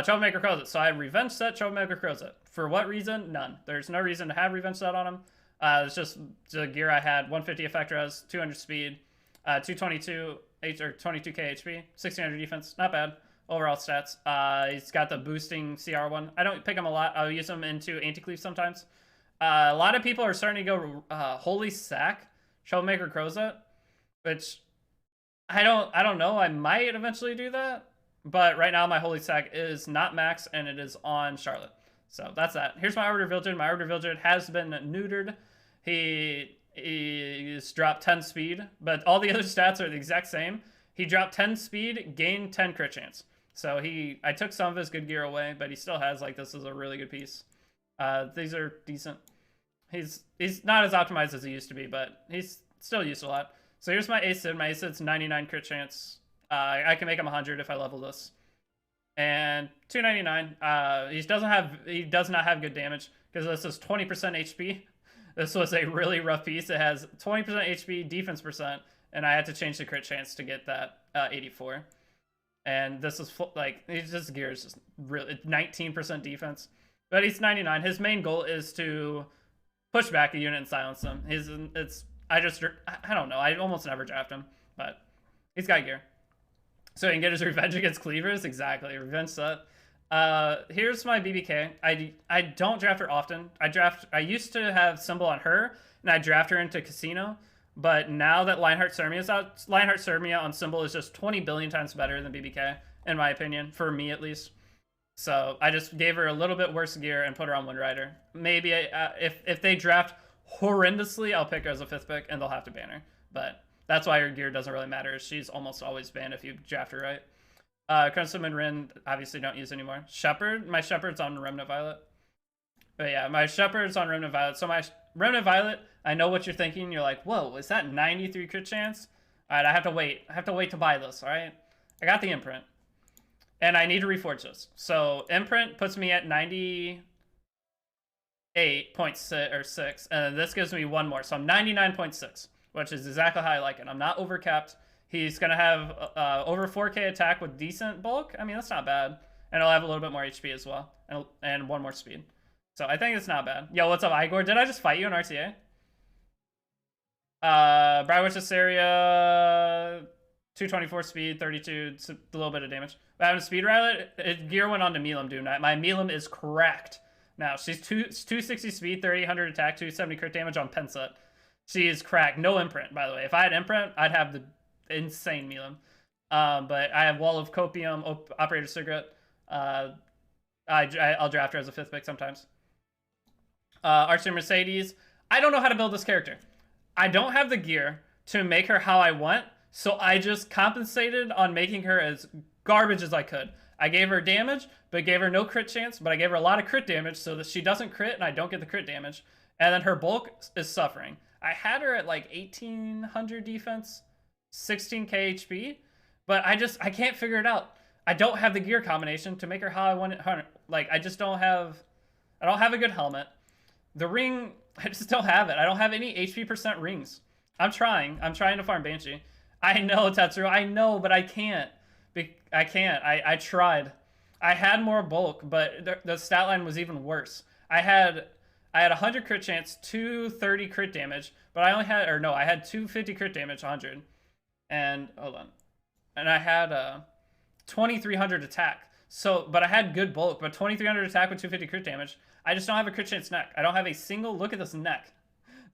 Troublemaker Crozet. So I revenge set Troublemaker Crozet. For what reason? None. There's no reason to have revenge set on him. It's just the gear I had. 150 effect res, 200 speed, 222 or 22k HP, 1600 defense. Not bad. Overall stats. He's got the boosting CR one. I don't pick him a lot. I'll use him into anti-cleave sometimes. A lot of people are starting to go Holy Sack Troublemaker Crozet, which I don't know. I might eventually do that. But right now, my Holy Sack is not max, and it is on Charlotte. So that's that. Here's my Arbiter Vilgid. My Arbiter Vilgid has been neutered. He's dropped 10 speed, but all the other stats are the exact same. He dropped 10 speed, gained 10 crit chance. So I took some of his good gear away, but he still has, like, this is a really good piece. These are decent. He's not as optimized as he used to be, but he's still used a lot. So here's my Ace Sid. My Ace Sid's 99 crit chance. I can make him 100 if I level this. And 299. He does not have good damage because this is 20% HP. This was a really rough piece. It has 20% HP, defense percent, and I had to change the crit chance to get that 84. And this is like his gear is just really 19% defense, but he's 99. His main goal is to push back a unit and silence them. I don't know. I almost never draft him, but he's got gear. So he can get his revenge against cleavers. Exactly. Revenge set. Here's my BBK. I don't draft her often. I used to have symbol on her and I draft her into Casino. But now that Lionheart-Cermia is out, Lionheart-Cermia on Symbol is just 20 billion times better than BBK, in my opinion, for me at least. So I just gave her a little bit worse gear and put her on Wind Rider. Maybe if they draft horrendously, I'll pick her as a 5th pick, and they'll have to ban her. But that's why her gear doesn't really matter. She's almost always banned if you draft her right. Crimson and Rin, obviously don't use anymore. Shepherd, my Shepherd's on Remnant Violet. But yeah, my Shepherd's on Remnant Violet. So my Remnant Violet, I know what you're thinking. You're like, whoa, is that 93 crit chance? All right, I have to wait. I have to wait to buy this, all right? I got the imprint. And I need to reforge this. So imprint puts me at 98.6, and this gives me one more. So I'm 99.6, which is exactly how I like it. I'm not overcapped. He's going to have over 4k attack with decent bulk. I mean, that's not bad. And I'll have a little bit more HP as well. And one more speed. So I think it's not bad. Yo, what's up, Igor? Did I just fight you in RTA? Brightwitch's area, 224 speed, 32, a little bit of damage. But having a speed rally, gear went on to Milam, dude. My Milam is cracked. Now, she's 260 speed, 3800 attack, 270 crit damage on pen set. She is cracked. No imprint, by the way. If I had imprint, I'd have the insane Milam. But I have Wall of Copium, Operator Cigarette. I'll draft her as a 5th pick sometimes. Archer Mercedes. I don't know how to build this character. I don't have the gear to make her how I want, so I just compensated on making her as garbage as I could. I gave her damage, but gave her no crit chance, but I gave her a lot of crit damage so that she doesn't crit and I don't get the crit damage. And then her bulk is suffering. I had her at like 1800 defense, 16k HP, but I can't figure it out. I don't have the gear combination to make her how I want it. Like, I don't have a good helmet. The ring, I just don't have it. I don't have any HP percent rings. I'm trying to farm Banshee. I know, Tetsu, I know, but I can't. I can't. I tried. I had more bulk, but the stat line was even worse. I had 100 crit chance, 230 crit damage, but I had 250 crit damage, 100. And, hold on. And I had 2300 attack. So, but I had good bulk, but 2300 attack with 250 crit damage. I just don't have a crit chance neck. I don't have a single, look at this neck.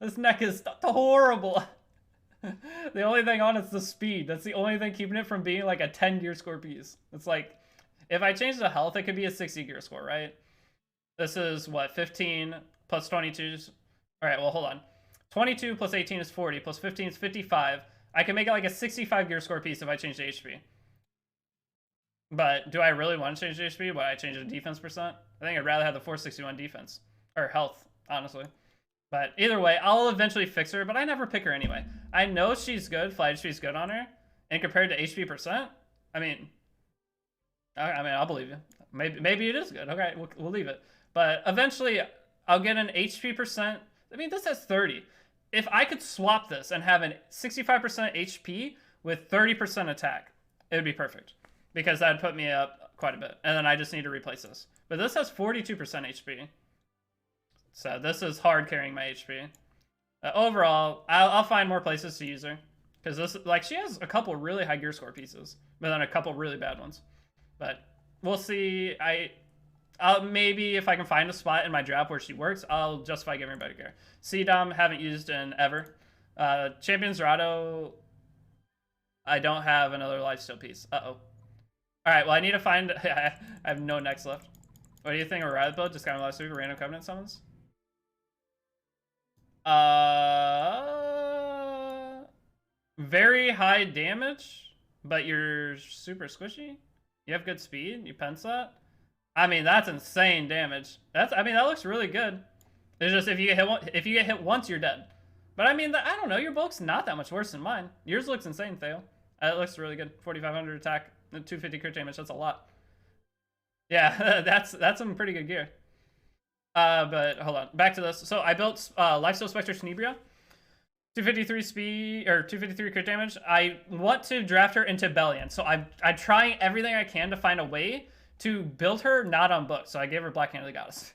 This neck is horrible. The only thing on it's the speed. That's the only thing keeping it from being like a 10 gear score piece. It's like, if I change the health, it could be a 60 gear score, right? This is what, 15 plus 22. All right, well, hold on. 22 plus 18 is 40, plus 15 is 55. I can make it like a 65 gear score piece if I change the HP. But do I really want to change the HP? Why I change the defense percent? I think I'd rather have the 461 defense. Or health, honestly. But either way, I'll eventually fix her, but I never pick her anyway. I know she's good, flight HP's good on her, and compared to HP percent, I mean, I'll believe you. Maybe it is good. Okay, we'll leave it. But eventually, I'll get an HP percent. I mean, this has 30. If I could swap this and have a 65% HP with 30% attack, it would be perfect. Because that'd put me up quite a bit. And then I just need to replace this. But this has 42% HP. So this is hard carrying my HP. Overall, I'll find more places to use her. Because this, like, she has a couple really high gear score pieces. But then a couple really bad ones. But we'll see. I'll maybe, if I can find a spot in my draft where she works, I'll justify giving her better gear. C-Dom, haven't used in ever. Champions Rado, I don't have another lifesteal piece. Uh-oh. Alright, well, I need to find... I have no necks left. What do you think of a Riot build? Just kind of last week, random Covenant summons? Very high damage, but you're super squishy? You have good speed? You pen set? I mean, that's insane damage. That looks really good. It's just if you get hit once, you're dead. But I mean, I don't know, your bulk's not that much worse than mine. Yours looks insane, Theo. It looks really good. 4,500 attack. 250 crit damage, that's a lot. Yeah, that's some pretty good gear. But hold on, back to this. So I built Lifesteal Spectre Tenebria, 253 speed or 253 crit damage. I want to draft her into Bellion, so I'm trying everything I can to find a way to build her not on book. So I gave her Black Hand of the Goddess.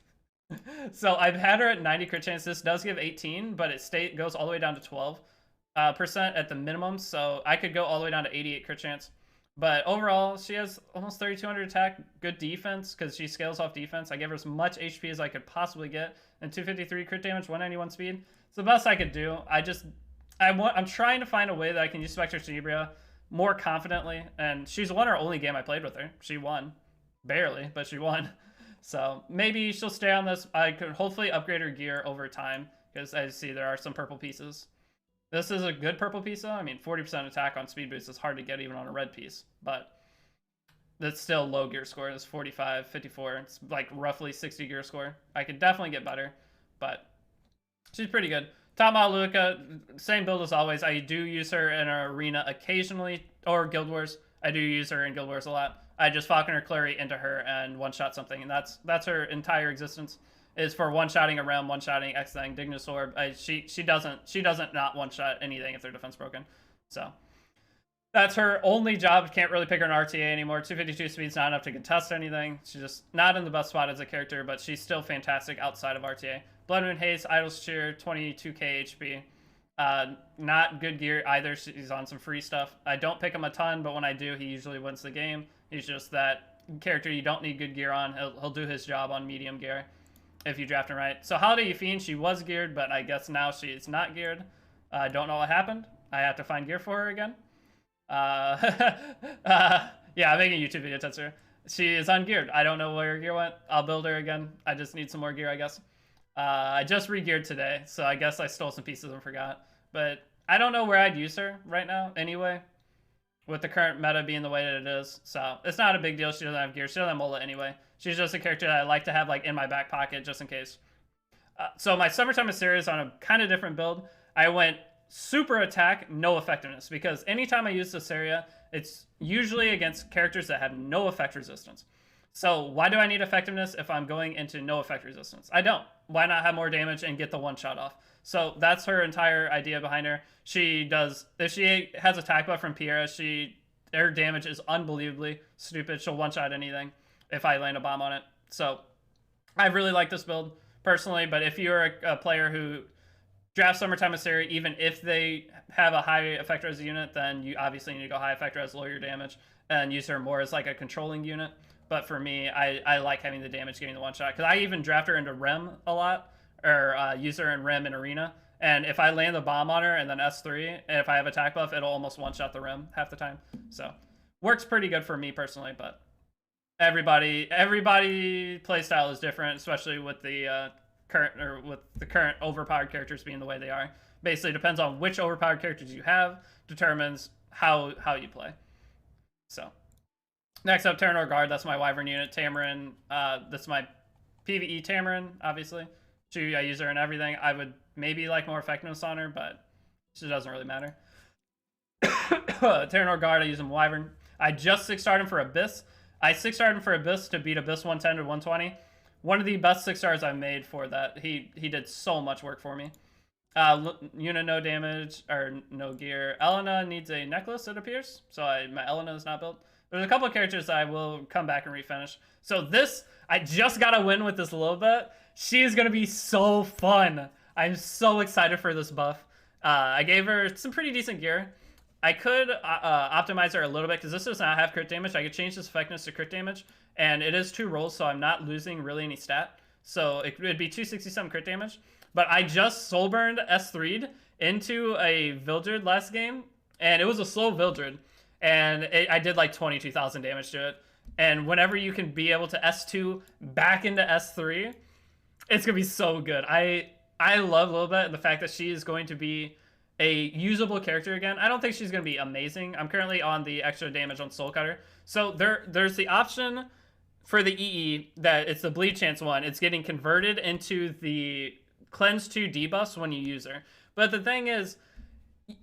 So I've had her at 90 crit chance. This does give 18, but it goes all the way down to 12% at the minimum. So I could go all the way down to 88 crit chance. But overall, she has almost 3,200 attack, good defense, because she scales off defense. I gave her as much HP as I could possibly get, and 253 crit damage, 191 speed. It's the best I could do. I'm trying to find a way that I can use Spectre Cerebria more confidently, and she's won our only game I played with her. She won. Barely, but she won. So maybe she'll stay on this. I could hopefully upgrade her gear over time, because I see there are some purple pieces. This is a good purple piece, though. I mean, 40% attack on speed boost is hard to get even on a red piece, but that's still low gear score. It's 45, 54. It's like roughly 60 gear score. I could definitely get better, but she's pretty good. Top Angelica, same build as always. I do use her in an arena occasionally, or Guild Wars. I do use her in Guild Wars a lot. I just Falconer Clary into her and one-shot something, and that's her entire existence. Is for one-shotting a realm, one-shotting X-Thing, Dignus Orb. She doesn't not one-shot anything if their defense broken. So that's her only job. Can't really pick her an RTA anymore. 252 speed's not enough to contest anything. She's just not in the best spot as a character, but she's still fantastic outside of RTA. Blood Moon Haste, Idol's Cheer, 22k HP. Not good gear either. She's on some free stuff. I don't pick him a ton, but when I do, he usually wins the game. He's just that character you don't need good gear on. He'll do his job on medium gear if you draft him right. So Holiday Fiend, she was geared, but I guess now she's not geared. I don't know what happened. I have to find gear for her again. Yeah, I'm making a YouTube video, Tetsuya. She is ungeared. I don't know where her gear went. I'll build her again. I just need some more gear, I guess. I just re-geared today, so I guess I stole some pieces and forgot. But I don't know where I'd use her right now, anyway, with the current meta being the way that it is. So it's not a big deal. She doesn't have gear. She doesn't have Mola anyway. She's just a character that I like to have like in my back pocket just in case. So my Summertime Mysterious on a kind of different build. I went super attack, no effectiveness, because anytime I use this area, it's usually against characters that have no effect resistance. So why do I need effectiveness if I'm going into no effect resistance? I don't. Why not have more damage and get the one shot off? So that's her entire idea behind her. She does, if she has attack buff from Piara, her damage is unbelievably stupid. She'll one shot anything if I land a bomb on it. So I really like this build personally, but if you're a player who drafts Summertime Mysteria, even if they have a high effect res unit, then you obviously need to go high effect res, lower your damage, and use her more as like a controlling unit. But for me, I like having the damage getting the one shot, because I even draft her into Rem a lot, or use her in Rem in Arena. And if I land the bomb on her and then S3, and if I have attack buff, it'll almost one shot the Rem half the time. So works pretty good for me personally, but everybody playstyle is different, especially with the current overpowered characters being the way they are. Basically depends on which overpowered characters you have, determines how you play. So next up, Terranor Guard. That's my Wyvern unit. Tamarin, that's my PvE Tamarin, obviously. I use her in everything. I would maybe like more effectiveness on her, but she doesn't really matter. Terranor Guard, I use him Wyvern. I just 6-starred him for Abyss. I 6-starred him for Abyss to beat Abyss 110 to 120. One of the best 6-stars I've made for that. He did so much work for me. Yuna no damage, or no gear. Elena needs a necklace, it appears. So my Elena is not built. There's a couple of characters that I will come back and refinish. So this, I just got to win with this a little bit. She is going to be so fun. I'm so excited for this buff. I gave her some pretty decent gear. I could optimize her a little bit, because this does not have crit damage. I could change this effectiveness to crit damage, and it is 2 rolls, so I'm not losing really any stat. So it would be 267 crit damage. But I just soul burned S3'd into a Vildred last game, and it was a slow Vildred. And I did like 22,000 damage to it. And whenever you can be able to S2 back into S3, it's going to be so good. I love a little bit the fact that she is going to be a usable character again. I don't think she's going to be amazing. I'm currently on the extra damage on Soul Cutter. So there's the option for the EE that it's the bleed chance one. It's getting converted into the cleanse 2 debuffs when you use her. But the thing is,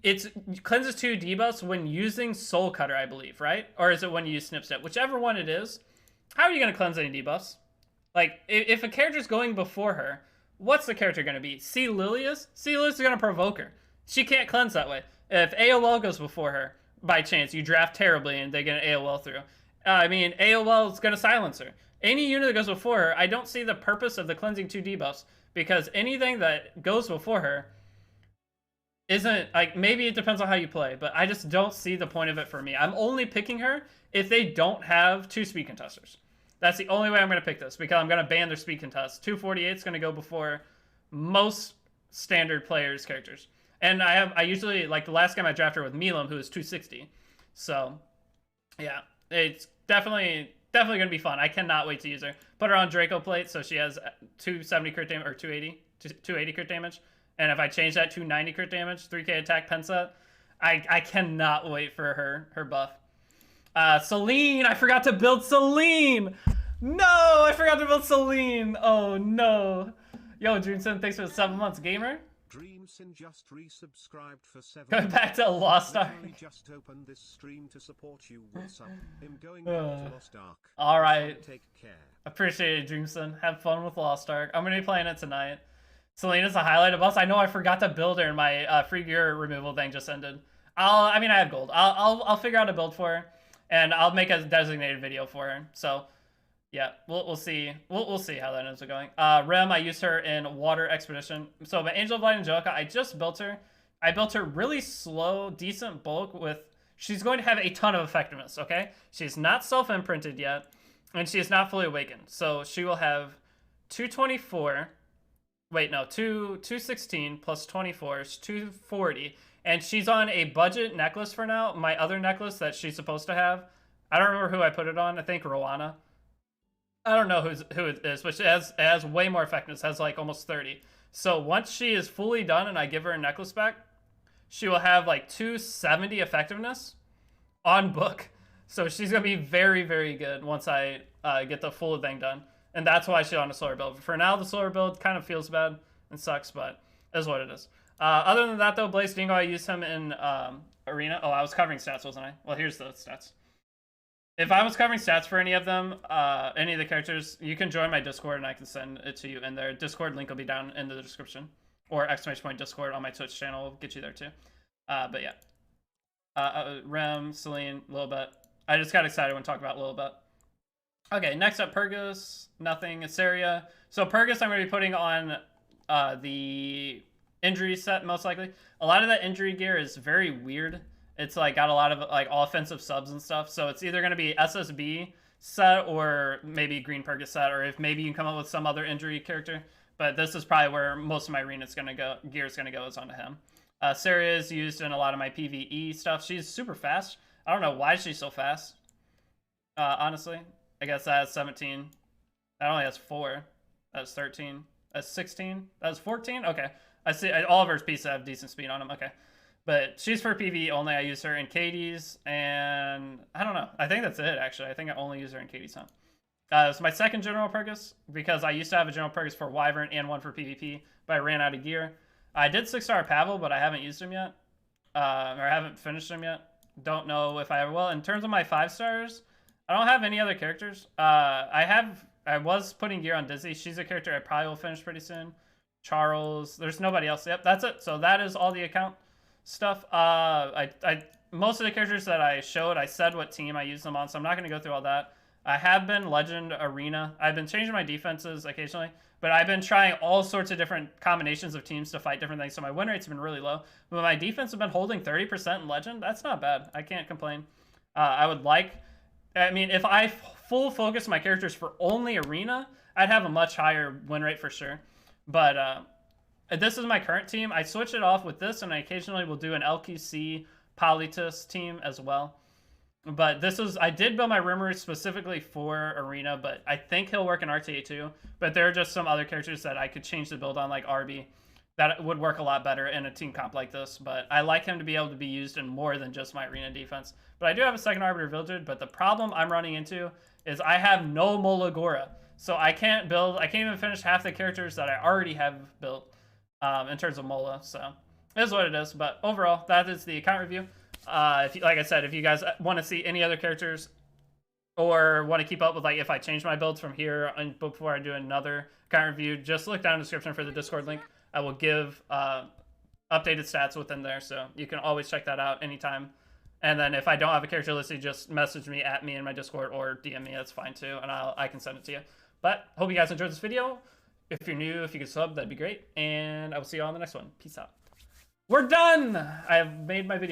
it's cleanses 2 debuffs when using Soul Cutter, I believe, right? Or is it when you use Snip Step? Whichever one it is, how are you going to cleanse any debuffs? Like, if a character's going before her, what's the character going to be? C. Lilius? C. Lilius is going to provoke her. She can't cleanse that way. If AOL goes before her, by chance, you draft terribly and they get an AOL through. I mean, AOL is going to silence her. Any unit that goes before her, I don't see the purpose of the cleansing 2 debuffs, because anything that goes before her isn't like, maybe it depends on how you play, but I just don't see the point of it for me. I'm only picking her if they don't have 2 speed contesters. That's the only way I'm going to pick this, because I'm going to ban their speed contest. 248 is going to go before most standard players' characters. And I usually, like the last game I drafted with Milam, who is 260. So, yeah, it's definitely going to be fun. I cannot wait to use her. Put her on Draco plate, so she has 270 crit damage, or 280 crit damage. And if I change that to 90 crit damage, 3k attack pen set, I cannot wait for her buff. Celine, I forgot to build Celine. No, I forgot to build Celine. Oh no. Yo, Dreamson, thanks for the 7 months, gamer. Dreamson just resubscribed for 7. Going back to Lost Ark. I just opened this stream to support you. What's up? I'm going back to Lost Ark. All right. Take care. Appreciate it, Dreamson. Have fun with Lost Ark. I'm gonna be playing it tonight. Selena's a highlight of us. I know I forgot to build her, and my free gear removal thing just ended. I mean, I have gold. I'll figure out a build for her, and I'll make a designated video for her. So, yeah, we'll see. We'll see how that ends up going. Rem, I used her in Water Expedition. So, my Angel of Light Angelica, I just built her. I built her really slow, decent bulk with. She's going to have a ton of effectiveness. Okay, she's not self-imprinted yet, and she is not fully awakened. So she will have 224. Wait, no, 216 plus 24 is 240. And she's on a budget necklace for now. My other necklace that she's supposed to have, I don't remember who I put it on. I think Rowana. I don't know who it is, but it has way more effectiveness. Has like almost 30. So once she is fully done and I give her a necklace back, she will have like 270 effectiveness on book. So she's going to be very, very good once I get the full thing done. And that's why she's on a slower build. For now, the slower build kind of feels bad and sucks, but is what it is. Other than that, though, Blaze Dingo, I used him in Arena. Oh, I was covering stats, wasn't I? Well, here's the stats. If I was covering stats for any of them, any of the characters, you can join my Discord and I can send it to you in there. Discord link will be down in the description. Or !Discord on my Twitch channel will get you there too. But yeah. Rem, Celine, Lilibet. I just got excited when talking about Lilibet. Okay, next up, Purgus. Nothing. Assyria. So Purgus I'm going to be putting on the injury set, most likely. A lot of that injury gear is very weird. It's like got a lot of like offensive subs and stuff. So it's either going to be SSB set or maybe Green Purgus set, or if maybe you can come up with some other injury character. But this is probably where most of my arena is going to go. Gear is going to go is onto him. Syria is used in a lot of my PvE stuff. She's super fast. I don't know why she's so fast. Honestly, I guess that has 17. That only has 4. That's 13. That's 16. That's 14. Okay, I see. All of her pieces have decent speed on them. Okay, but she's for PvE only. I use her in Katie's, and I don't know. I think that's it. Actually, I think I only use her in Katie's. It's my second General Purgus, because I used to have a General Purgus for Wyvern and one for PvP, but I ran out of gear. I did 6-star Pavel, but I haven't used him yet. Or I haven't finished him yet. Don't know if I ever will. In terms of my 5-stars, I don't have any other characters. I was putting gear on Dizzy. She's a character I probably will finish pretty soon. Charles. There's nobody else. Yep, that's it. So that is all the account stuff. Most of the characters that I showed, I said what team I used them on, so I'm not going to go through all that. I have been Legend Arena. I've been changing my defenses occasionally, but I've been trying all sorts of different combinations of teams to fight different things, so my win rate's been really low. But my defense has been holding 30% in Legend. That's not bad. I can't complain. I mean, if I full focus my characters for only Arena, I'd have a much higher win rate for sure. But this is my current team. I switch it off with this, and I occasionally will do an LQC Polytus team as well. But I did build my Rimmer specifically for Arena, but I think he'll work in RTA too. But there are just some other characters that I could change the build on, like Arby, that would work a lot better in a team comp like this. But I like him to be able to be used in more than just my Arena defense. But I do have a second Arbiter Villager, but the problem I'm running into is I have no Molagora. So I can't even finish half the characters that I already have built in terms of Mola. So it is what it is. But overall, that is the account review. Like I said, if you guys want to see any other characters or want to keep up with, like, if I change my builds from here and before I do another account review, just look down in the description for the Discord link. I will give updated stats within there, so you can always check that out anytime. And then if I don't have a character listed, just message me at me in my Discord or DM me. That's fine too, and I can send it to you. But hope you guys enjoyed this video. If you're new, if you could sub, that'd be great. And I will see you all on the next one. Peace out. We're done! I have made my video.